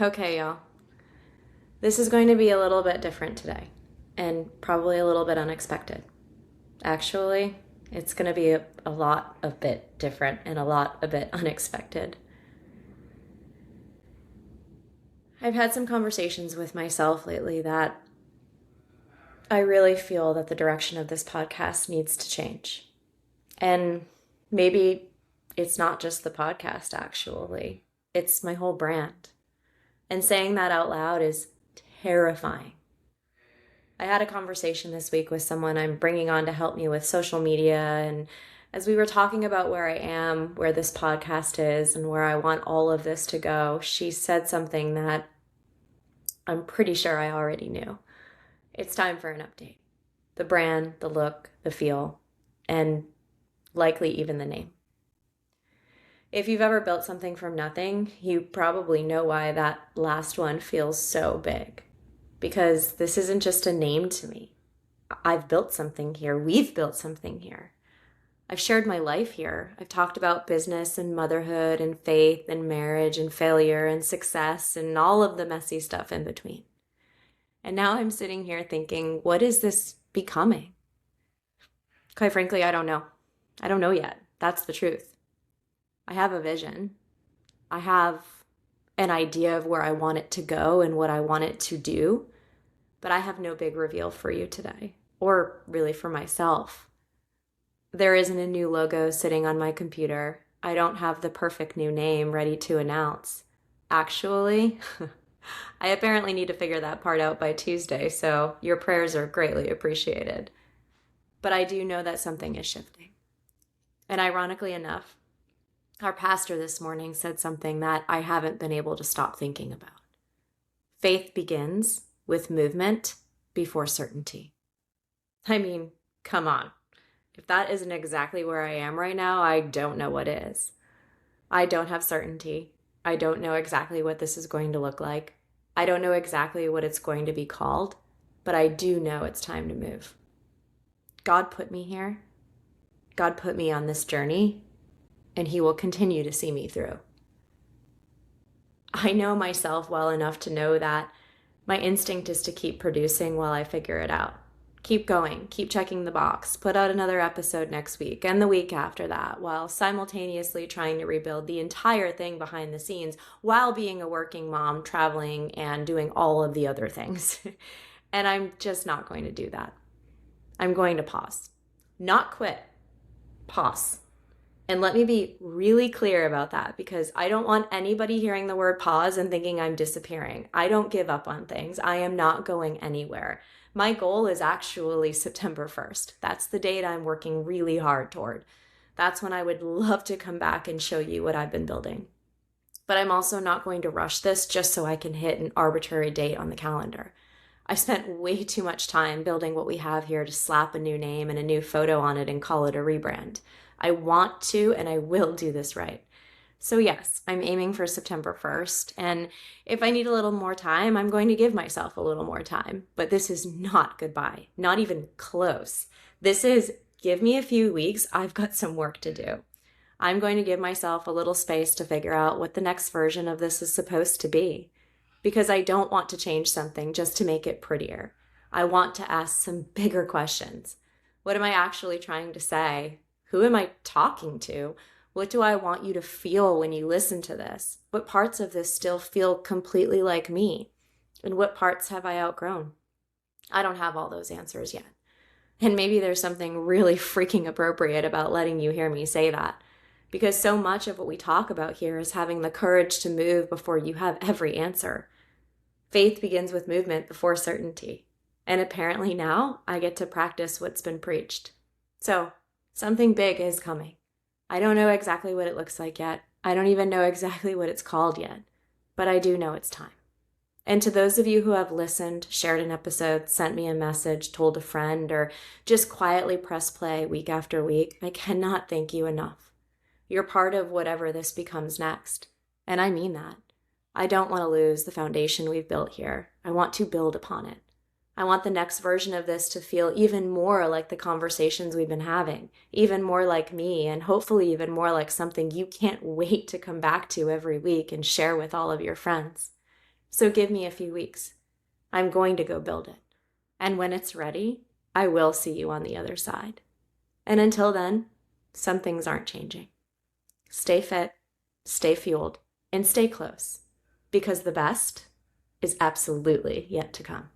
Okay, y'all. This is going to be a little bit different today and probably a little bit unexpected. Actually, it's going to be a lot a bit different and a lot a bit unexpected. I've had some conversations with myself lately that I really feel that the direction of this podcast needs to change. And maybe it's not just the podcast, actually, it's my whole brand. And saying that out loud is terrifying. I had a conversation this week with someone I'm bringing on to help me with social media. And as we were talking about where I am, where this podcast is, and where I want all of this to go, she said something that I'm pretty sure I already knew. It's time for an update. The brand, the look, the feel, and likely even the name. If you've ever built something from nothing, you probably know why that last one feels so big. Because this isn't just a name to me. I've built something here. We've built something here. I've shared my life here. I've talked about business and motherhood and faith and marriage and failure and success and all of the messy stuff in between. And now I'm sitting here thinking, what is this becoming? Quite frankly, I don't know. I don't know yet. That's the truth. I have a vision. I have an idea of where I want it to go and what I want it to do, but I have no big reveal for you today, or really for myself. There isn't a new logo sitting on my computer. I don't have the perfect new name ready to announce. Actually, I apparently need to figure that part out by Tuesday, so your prayers are greatly appreciated. But I do know that something is shifting. And ironically enough, our pastor this morning said something that I haven't been able to stop thinking about. Faith begins with movement before certainty. I mean, come on. If that isn't exactly where I am right now, I don't know what is. I don't have certainty. I don't know exactly what this is going to look like. I don't know exactly what it's going to be called, but I do know it's time to move. God put me here. God put me on this journey, and He will continue to see me through. I know myself well enough to know that my instinct is to keep producing while I figure it out. Keep going, keep checking the box, put out another episode next week and the week after that, while simultaneously trying to rebuild the entire thing behind the scenes while being a working mom, traveling, and doing all of the other things. And I'm just not going to do that. I'm going to pause. Not quit, pause. And let me be really clear about that, because I don't want anybody hearing the word pause and thinking I'm disappearing. I don't give up on things. I am not going anywhere. My goal is actually September 1st. That's the date I'm working really hard toward. That's when I would love to come back and show you what I've been building. But I'm also not going to rush this just so I can hit an arbitrary date on the calendar. I spent way too much time building what we have here to slap a new name and a new photo on it and call it a rebrand. I want to and I will do this right. So yes, I'm aiming for September 1st. And if I need a little more time, I'm going to give myself a little more time. But this is not goodbye, not even close. This is give me a few weeks. I've got some work to do. I'm going to give myself a little space to figure out what the next version of this is supposed to be. Because I don't want to change something just to make it prettier. I want to ask some bigger questions. What am I actually trying to say? Who am I talking to? What do I want you to feel when you listen to this? What parts of this still feel completely like me? And what parts have I outgrown? I don't have all those answers yet. And maybe there's something really freaking appropriate about letting you hear me say that. Because so much of what we talk about here is having the courage to move before you have every answer. Faith begins with movement before certainty. And apparently now I get to practice what's been preached. So something big is coming. I don't know exactly what it looks like yet. I don't even know exactly what it's called yet. But I do know it's time. And to those of you who have listened, shared an episode, sent me a message, told a friend, or just quietly press play week after week, I cannot thank you enough. You're part of whatever this becomes next. And I mean that. I don't want to lose the foundation we've built here. I want to build upon it. I want the next version of this to feel even more like the conversations we've been having, even more like me, and hopefully even more like something you can't wait to come back to every week and share with all of your friends. So give me a few weeks. I'm going to go build it. And when it's ready, I will see you on the other side. And until then, some things aren't changing. Stay fit, stay fueled, and stay close, because the best is absolutely yet to come.